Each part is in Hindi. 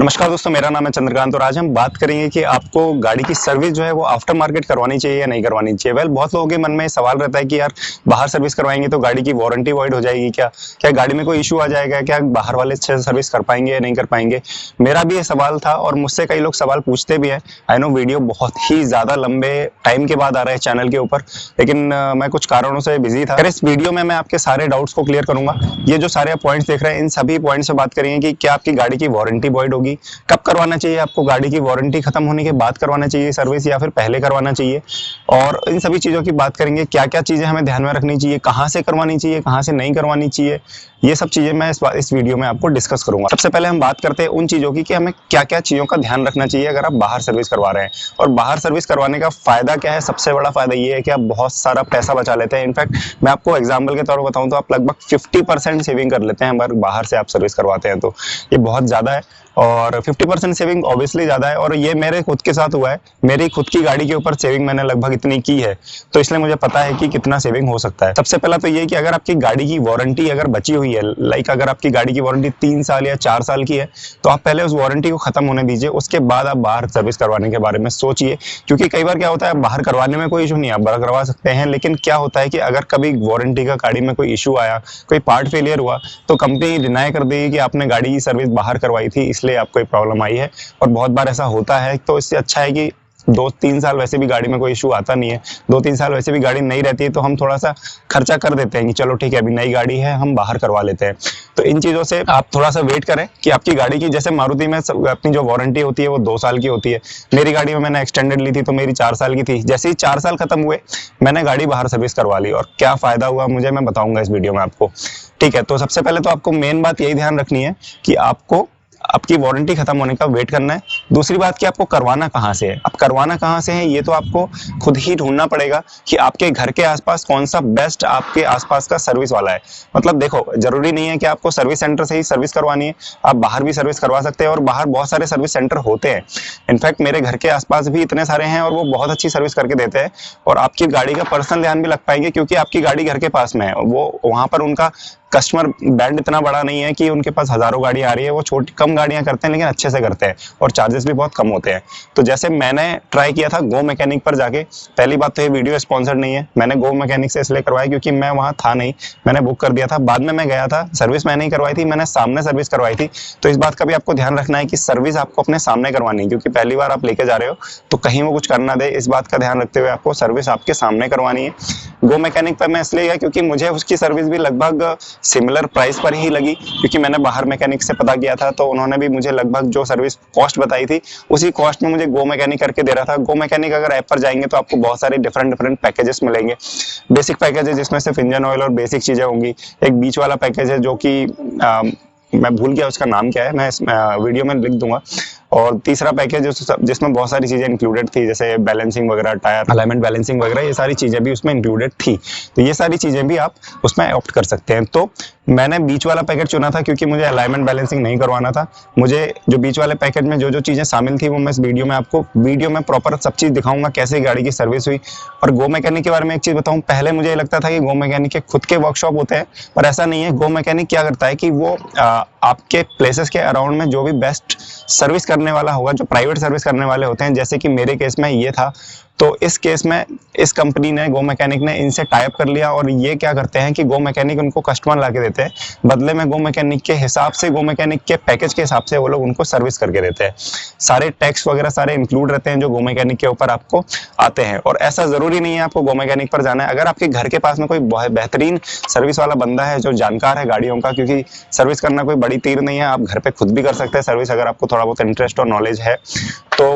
नमस्कार दोस्तों, मेरा नाम है चंद्रकांत और आज हम बात करेंगे कि आपको गाड़ी की सर्विस जो है वो आफ्टर मार्केट करवानी चाहिए या नहीं करवानी चाहिए। वेल, बहुत लोगों के मन में सवाल रहता है कि यार बाहर सर्विस करवाएंगे तो गाड़ी की वारंटी वॉइड हो जाएगी क्या? क्या गाड़ी में कोई इशू आ जाएगा? क्या बाहर वाले अच्छे से सर्विस कर पाएंगे या नहीं कर पाएंगे? मेरा भी ये सवाल था और मुझसे कई लोग सवाल पूछते भी हैं। आई नो वीडियो बहुत ही ज्यादा लंबे टाइम के बाद आ रहा है चैनल के ऊपर, लेकिन मैं कुछ कारणों से बिजी था। इस वीडियो में मैं आपके सारे डाउट्स को क्लियर करूंगा। ये जो सारे पॉइंट्स देख रहे हैं इन सभी पॉइंट्स से बात करेंगे कि क्या आपकी गाड़ी की वारंटी वॉइड होगी, कब करवाना चाहिए आपको, गाड़ी की वारंटी खत्म होने के बाद करवाना चाहिए सर्विस या फिर पहले करवाना चाहिए, और इन सभी चीजों की बात करेंगे। क्या क्या चीजें हमें ध्यान में रखनी चाहिए, कहां से करवानी चाहिए, कहां से नहीं करवानी चाहिए, ये सब चीजें मैं इस वीडियो में आपको डिस्कस करूंगा। सबसे पहले हम बात करते हैं उन चीजों की कि हमें क्या क्या चीजों का ध्यान रखना चाहिए अगर आप बाहर सर्विस करवा रहे हैं। और बाहर सर्विस करवाने का फायदा क्या है? सबसे बड़ा फायदा ये है कि आप बहुत सारा पैसा बचा लेते हैं। इनफैक्ट मैं आपको एग्जाम्पल के तौर पर बताऊं तो आप लगभग 50% सेविंग कर लेते हैं अगर बाहर से आप सर्विस करवाते हैं, तो ये बहुत ज्यादा है। और 50% सेविंग ऑब्वियसली ज्यादा है, और ये मेरे खुद के साथ हुआ है। मेरी खुद की गाड़ी के ऊपर सेविंग मैंने लगभग इतनी की है, तो इसलिए मुझे पता है कि कितना सेविंग हो सकता है। सबसे पहला तो ये कि अगर आपकी गाड़ी की वारंटी अगर बची हुई है, लाइक अगर आपकी गाड़ी की वारंटी 3 साल या 4 साल की है, तो आप पहले उस वारंटी को खत्म होने दीजिए, उसके बाद आप बाहर सर्विस करवाने के बारे में सोचिए। क्योंकि कई बार क्या होता है, बाहर करवाने में कोई इशू नहीं है, आप बाहर करवा सकते हैं, लेकिन क्या होता है कि अगर कभी वारंटी का गाड़ी में कोई इशू आया, कोई पार्ट फेलियर हुआ, तो कंपनी डिनाई कर देगी कि आपने गाड़ी की सर्विस बाहर करवाई थी इसलिए आपको प्रॉब्लम आई है। और बहुत बार ऐसा होता है, तो इससे अच्छा है कि 2-3 साल वैसे भी गाड़ी में कोई इशू आता नहीं है, 2-3 साल वैसे भी गाड़ी नहीं रहती है, तो हम थोड़ा सा खर्चा कर देते हैं कि चलो ठीक है अभी नई गाड़ी है हम बाहर करवा लेते हैं। तो इन चीजों से आप थोड़ा सा वेट करें कि आपकी गाड़ी की, जैसे मारुति में अपनी जो वारंटी होती है वो 2 साल की होती है। मेरी गाड़ी में मैंने एक्सटेंडेड ली थी तो मेरी 4 साल की थी। जैसे ही 4 साल खत्म हुए मैंने गाड़ी बाहर सर्विस करवा ली, और क्या फायदा हुआ मुझे मैं बताऊंगा इस वीडियो में आपको। ठीक है, तो सबसे पहले तो आपको मेन बात यही ध्यान रखनी है कि आपको आपकी वारंटी खत्म होने का वेट करना है। दूसरी बात कि आपको करवाना कहाँ से है। अब करवाना कहाँ से है ये तो आपको खुद ही ढूंढना पड़ेगा कि आपके घर के आसपास कौन सा बेस्ट आपके आसपास का सर्विस वाला है। मतलब देखो, जरूरी नहीं है कि आपको सर्विस सेंटर से ही सर्विस करवानी है, आप बाहर भी सर्विस करवा सकते हैं, और बाहर बहुत सारे सर्विस सेंटर होते हैं। इनफैक्ट मेरे घर के आसपास भी इतने सारे हैं और वो बहुत अच्छी सर्विस करके देते हैं, और आपकी गाड़ी का पर्सनल ध्यान भी रख पाएंगे क्योंकि आपकी गाड़ी घर के पास में है। वो वहां पर उनका कस्टमर बैंड इतना बड़ा नहीं है कि उनके पास हजारों गाड़ियां आ रही है, वो छोटी कम गाड़ियां करते हैं लेकिन अच्छे से करते हैं, और चार्जेस भी बहुत कम होते हैं। तो जैसे मैंने ट्राई किया था गो मैकेनिक पर जाके, पहली बात तो ये वीडियो स्पॉन्सर्ड नहीं है, मैंने गो मैकेनिक से इसलिए करवाया क्योंकि मैं वहां था नहीं, मैंने बुक कर दिया था, बाद में मैं गया था। सर्विस मैंने ही करवाई थी, मैंने सामने सर्विस करवाई थी। तो इस बात का भी आपको ध्यान रखना है कि सर्विस आपको अपने सामने करवानी है, क्योंकि पहली बार आप लेके जा रहे हो तो कहीं वो कुछ कर ना दे, इस बात का ध्यान रखते हुए आपको सर्विस आपके सामने करवानी है। गो मैकेनिक पर मैं इसलिए गया क्योंकि मुझे उसकी सर्विस भी लगभग सिमिलर प्राइस पर ही लगी, क्योंकि मैंने बाहर मैकेनिक से पता किया था, तो उन्होंने भी मुझे लगभग जो सर्विस कॉस्ट बताई थी उसी कॉस्ट में मुझे गो मैकेनिक करके दे रहा था। गो मैकेनिक अगर ऐप पर जाएंगे तो आपको बहुत सारे डिफरेंट पैकेजेस मिलेंगे। बेसिक पैकेज है जिसमें सिर्फ इंजन ऑयल और बेसिक चीजें होंगी। एक बीच वाला पैकेज है जो कि मैं भूल गया उसका नाम क्या है, मैं इस वीडियो में लिख दूंगा। और तीसरा पैकेज जिसमें बहुत सारी चीजें इंक्लूडेड थी, जैसे बैलेंसिंग वगैरह, टायर अलाइनमेंट बैलेंसिंग वगैरह, ये सारी चीजें भी उसमें इंक्लूडेड थी। तो ये सारी चीजें भी आप उसमें ऑप्ट कर सकते हैं। तो मैंने बीच वाला पैकेज चुना था क्योंकि मुझे अलाइनमेंट बैलेंसिंग नहीं करवाना था। मुझे जो बीच वाले पैकेज में जो जो चीजें शामिल थी वो मैं इस वीडियो में आपको प्रॉपर सब चीज दिखाऊंगा, कैसे गाड़ी की सर्विस हुई। और गो मैकेनिक के बारे में एक चीज बताऊं, पहले मुझे लगता था कि गो मैकेनिक के खुद के वर्कशॉप होते हैं, पर ऐसा नहीं है। गो मैकेनिक क्या करता है कि वो आपके प्लेसेस के अराउंड में जो भी बेस्ट सर्विस करने वाला होगा, जो प्राइवेट सर्विस करने वाले होते हैं, जैसे कि मेरे केस में ये था, तो इस केस में इस कंपनी ने, गो मैकेनिक ने इनसे टाई अप कर लिया, और ये क्या करते हैं कि गो मैकेनिक उनको कस्टमर ला के देते हैं, बदले में गो मैकेनिक के हिसाब से, गो मैकेनिक के पैकेज के हिसाब से वो लोग उनको सर्विस करके देते हैं। सारे टैक्स वगैरह सारे इंक्लूड रहते हैं जो गो मैकेनिक के ऊपर आपको आते हैं। और ऐसा जरूरी नहीं है आपको गो मैकेनिक पर जाना है। अगर आपके घर के पास में कोई बेहतरीन सर्विस वाला बंदा है जो जानकार है गाड़ियों का, क्योंकि सर्विस करना कोई बड़ी तीर नहीं है, आप घर पे खुद भी कर सकते हैं सर्विस, अगर आपको थोड़ा बहुत इंटरेस्ट और नॉलेज है तो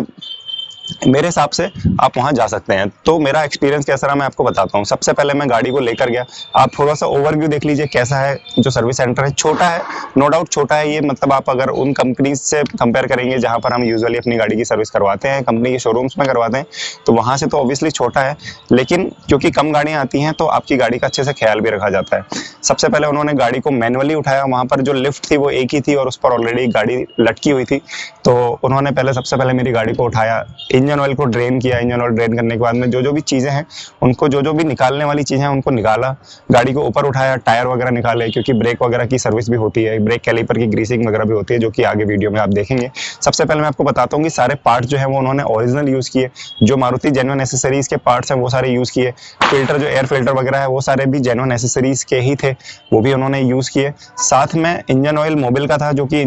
मेरे हिसाब से आप वहां जा सकते हैं। तो मेरा एक्सपीरियंस कैसा रहा मैं आपको बताता हूँ। सबसे पहले मैं गाड़ी को लेकर गया, आप थोड़ा सा ओवरव्यू देख लीजिए कैसा है जो सर्विस सेंटर है। छोटा है, नो डाउट छोटा है ये, मतलब आप अगर उन कंपनी से कंपेयर करेंगे जहां पर हम यूजुअली अपनी गाड़ी की सर्विस करवाते हैं, कंपनी के शोरूम्स में करवाते हैं, तो वहां से तो ऑब्वियसली छोटा है, लेकिन क्योंकि कम गाड़ियां आती हैं तो आपकी गाड़ी का अच्छे से ख्याल भी रखा जाता है। सबसे पहले उन्होंने गाड़ी को मैनुअली उठाया, वहां पर जो लिफ्ट थी वो एक ही थी और उस पर ऑलरेडी गाड़ी लटकी हुई थी, तो उन्होंने सबसे पहले मेरी गाड़ी को उठाया, इंजन ऑयल को ड्रेन किया। इंजन ऑयल ड्रेन करने के बाद में जो जो भी चीज़ें हैं उनको, जो जो भी निकालने वाली चीज़ें हैं उनको निकाला, गाड़ी को ऊपर उठाया, टायर वगैरह निकाले, क्योंकि ब्रेक वगैरह की सर्विस भी होती है, ब्रेक कैलिपर की ग्रीसिंग वगैरह भी होती है, जो कि आगे वीडियो में आप देखेंगे। सबसे पहले मैं आपको बताता हूँ कि सारे पार्ट जो है वो उन्होंने ओरिजिनल यूज़ किए, जो मारुति जेन्युइन एसेसरीज के पार्ट्स हैं वो सारे यूज़ किए। फिल्टर, जो एयर फिल्टर वगैरह है वो सारे भी जेन्युइन एसेसरीज के ही थे, वो भी उन्होंने यूज़ किए। साथ में इंजन ऑयल मोबिल का था, जो कि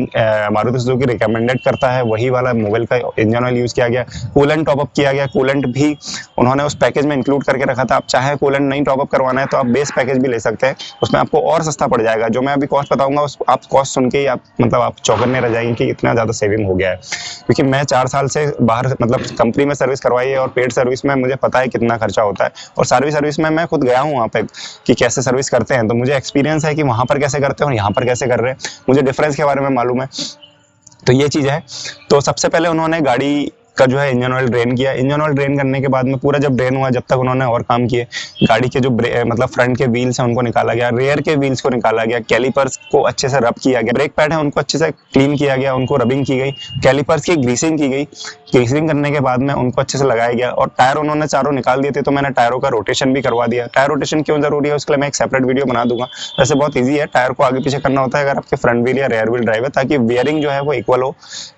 मारुति सुजुकी रिकमेंडेड करता है, वही वाला मोबिल का इंजन ऑयल यूज़ किया गया। कूलेंट टॉपअप किया गया, कूलेंट भी उन्होंने उस पैकेज में इंक्लूड करके रखा था। आप चाहे कूलेंट नहीं टॉपअप करवाना है तो आप बेस पैकेज भी ले सकते हैं, उसमें आपको और सस्ता पड़ जाएगा। जो मैं अभी कॉस्ट बताऊंगा उस आप कॉस्ट सुन के ही आप आप चौंकने रह जाएंगे कि इतना ज़्यादा सेविंग हो गया है, क्योंकि मैं 4 साल से बाहर कंपनी में सर्विस करवाई है और पेड सर्विस में मुझे पता है कितना खर्चा होता है। और सर्विस में मैं खुद गया हूँ वहाँ पे कि कैसे सर्विस करते हैं, तो मुझे एक्सपीरियंस है कि वहाँ पर कैसे करते हैं और यहाँ पर कैसे कर रहे हैं, मुझे डिफरेंस के बारे में मालूम है। तो ये चीज़ है। तो सबसे पहले उन्होंने गाड़ी का जो है इंजन ऑयल ड्रेन किया। इंजन ऑयल ड्रेन करने के बाद में पूरा जब ड्रेन हुआ, जब तक उन्होंने और काम किए, गाड़ी के जो फ्रंट के व्हील्स हैं उनको निकाला गया, रेयर के व्हील्स को निकाला गया, कैलिपर्स को अच्छे से रब किया गया, ब्रेक पैड है उनको अच्छे से क्लीन किया गया, उनको रबिंग की गई, कैलिपर्स की ग्रीसिंग की गई। ग्रीसिंग करने के बाद में उनको अच्छे से लगाया गया और टायर उन्होंने चारों निकाल दिए थे, तो मैंने टायरों का रोटेशन भी करवा दिया। टायर रोटेशन क्यों जरूरी है उसके लिए मैं एक सेपरेट वीडियो बना दूंगा। वैसे बहुत ईजी है, टायर को आगे पीछे करना होता है अगर आपके फ्रंट व्हील या रेयर व्हील ड्राइव है, ताकि वेयरिंग जो है वो इक्वल हो।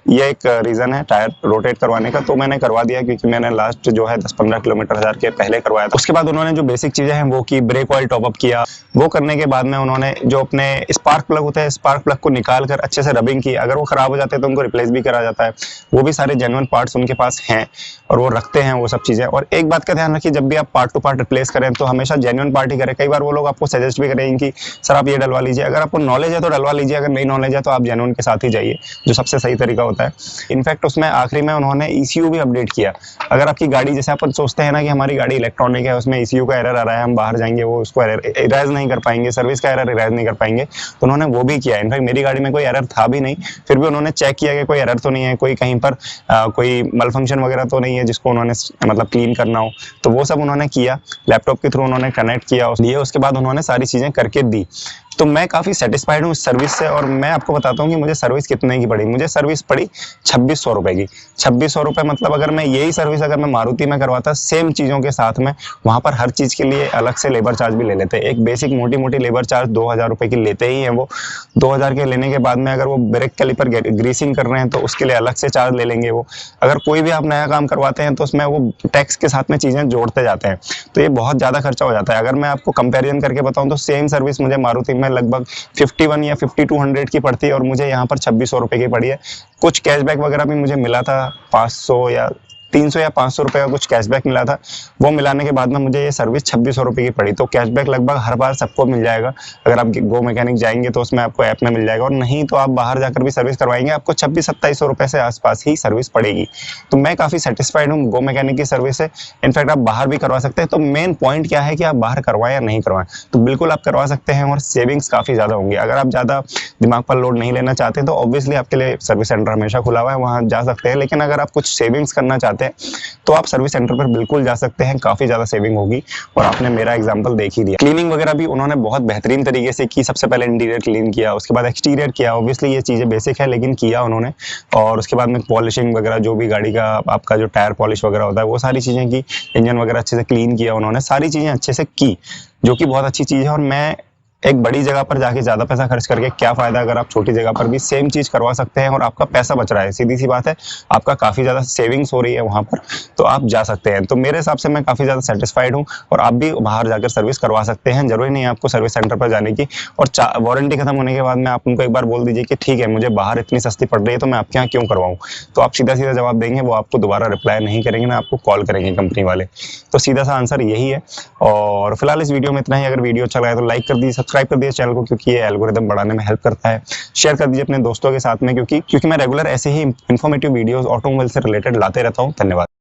ये एक रीजन है टायर रोटेट करवाने का, तो मैंने करवा दिया, क्योंकि मैंने लास्ट जो है 10-15 किलोमीटर 1000 के पहले करवाया था। उसके बाद उन्होंने जो बेसिक चीजें हैं वो की, ब्रेक ऑयल टॉपअप किया। वो करने के बाद में उन्होंने जो अपने स्पार्क प्लग होते हैं, स्पार्क प्लग को निकाल कर अच्छे से रबिंग की। अगर वो खराब हो जाते हैं तो उनको रिप्लेस भी करा जाता है, वो भी सारे जेन्युइन पार्ट्स उनके पास हैं और वो रखते हैं वो सब चीजें। और एक बात का ध्यान रखिए, जब भी आप पार्ट टू पार्ट रिप्लेस करें तो हमेशा जेन्युइन पार्ट ही करें। कई बार वो लोग आपको सजेस्ट भी करेंगे कि सर आप ये डलवा लीजिए, अगर आपको नॉलेज है तो डलवा लीजिए, अगर नहीं नॉलेज है तो आप जेन्युइन के साथ ही जाइए, जो सबसे सही तरीका होता है। इनफैक्ट उसमें आखिरी में उन्होंने ECU भी अपडेट किया। अगर आपकी गाड़ी, जैसे अपन सोचते हैं ना कि हमारी गाड़ी इलेक्ट्रॉनिक है, उसमें ECU का एरर आ रहा है, हम बाहर जाएंगे वो उसको इरेज नहीं कर पाएंगे, सर्विस का एरर इरेज नहीं कर पाएंगे, तो उन्होंने वो भी किया। इनफैक्ट मेरी गाड़ी में कोई एरर था भी नहीं, फिर भी उन्होंने चेक किया कि कोई एरर तो नहीं है, कोई कहीं पर कोई मलफंक्शन वगैरह तो नहीं है जिसको उन्होंने क्लीन करना हो, तो वो सब उन्होंने किया। लैपटॉप के थ्रू उन्होंने कनेक्ट किया, उसके बाद उन्होंने सारी चीजें करके दी। तो मैं काफ़ी सेटिस्फाइड हूँ इस सर्विस से। और मैं आपको बताता हूँ कि मुझे सर्विस कितने की पड़ी। मुझे सर्विस पड़ी 2600 रुपए की। 2600 रुपए मतलब अगर मैं यही सर्विस अगर मैं मारुति में करवाता सेम चीज़ों के साथ में, वहाँ पर हर चीज़ के लिए अलग से लेबर चार्ज भी ले लेते हैं। एक बेसिक मोटी मोटी लेबर चार्ज 2000 रुपए की लेते ही हैं वो। 2000 के लेने के बाद में अगर वो ब्रेक कैलिपर ग्रीसिंग कर रहे हैं तो उसके लिए अलग से चार्ज ले लेंगे वो। अगर कोई भी आप नया काम करवाते हैं तो उसमें वो टैक्स के साथ में चीज़ें जोड़ते जाते हैं, तो ये बहुत ज़्यादा खर्चा हो जाता है। अगर मैं आपको कंपेरिजन करके बताऊँ तो सेम सर्विस मुझे मारुति में लगभग 51 या 5200 की पड़ती है और मुझे यहाँ पर 2600 रुपए की पड़ी है। कुछ कैशबैक वगैरह भी मुझे मिला था, 500 या 300 या 500 रुपए का कुछ कैशबैक मिला था। वो मिलाने के बाद में मुझे ये सर्विस 2600 रुपए की पड़ी। तो कैशबैक लगभग हर बार सबको मिल जाएगा। अगर आप गो मैकेनिक जाएंगे तो उसमें आपको ऐप में मिल जाएगा, और नहीं तो आप बाहर जाकर भी सर्विस करवाएंगे आपको 2600-2700 रुपए से आसपास ही सर्विस पड़ेगी। तो मैं काफ़ी सेटिस्फाइड हूँ गो मैकेनिक की सर्विस से। इनफैक्ट आप बाहर भी करवा सकते हैं। तो मेन पॉइंट क्या है कि आप बाहर करवाएं या नहीं करवाएं, तो बिल्कुल आप करवा सकते हैं और सेविंग्स काफ़ी ज़्यादा होंगी। अगर आप ज़्यादा दिमाग पर लोड नहीं लेना चाहते तो ऑब्वियसली आपके लिए सर्विस सेंटर हमेशा खुला हुआ है, वहाँ जा सकते हैं। लेकिन अगर आप कुछ सेविंग्स करना चाहते हैं तो आप सर्विस सेंटर पर बिल्कुल जा सकते हैं, काफी ज्यादा सेविंग होगी। और आपने मेरा एग्जांपल देख ही दिया। क्लीनिंग वगैरह भी उन्होंने बहुत बेहतरीन तरीके से की। सबसे पहले इंटीरियर क्लीन किया, उसके बाद एक्सटीरियर किया। ऑब्वियसली ये चीजें बेसिक है लेकिन किया उन्होंने। और उसके बाद में पॉलिशिंग वगैरह, जो भी गाड़ी का आपका जो टायर पॉलिश वगैरह होता है वो सारी चीजें की। इंजन वगैरह अच्छे से क्लीन किया उन्होंने, सारी चीजें अच्छे से की, जो कि बहुत अच्छी चीज है। और मैं एक बड़ी जगह पर जाके ज्यादा पैसा खर्च करके क्या फायदा, अगर आप छोटी जगह पर भी सेम चीज करवा सकते हैं और आपका पैसा बच रहा है, सीधी सी बात है, आपका काफी ज्यादा सेविंग्स हो रही है वहां पर, तो आप जा सकते हैं। तो मेरे हिसाब से मैं काफी ज्यादा सेटिस्फाइड हूँ। और आप भी बाहर जाकर सर्विस करवा सकते हैं, जरूरी नहीं है आपको सर्विस सेंटर पर जाने की। और वारंटी खत्म होने के बाद में आप उनको एक बार बोल दीजिए कि ठीक है मुझे बाहर इतनी सस्ती पड़ रही है तो मैं आपके यहाँ क्यों करवाऊँ, तो आप सीधा सीधा जवाब देंगे। वो आपको दोबारा रिप्लाई नहीं करेंगे ना, आपको कॉल करेंगे कंपनी वाले। तो सीधा सा आंसर यही है। और फिलहाल इस वीडियो में इतना ही। अगर वीडियो अच्छा लगा तो लाइक कर दीजिए, सब्सक्राइब कर दीजिए चैनल को, क्योंकि ये एल्गोरिदम बढ़ाने में हेल्प करता है। शेयर कर दीजिए अपने दोस्तों के साथ में, क्योंकि मैं रेगुलर ऐसे ही इंफॉर्मेटिव वीडियोस ऑटोमोबाइल से रिलेटेड लाते रहता हूँ। धन्यवाद।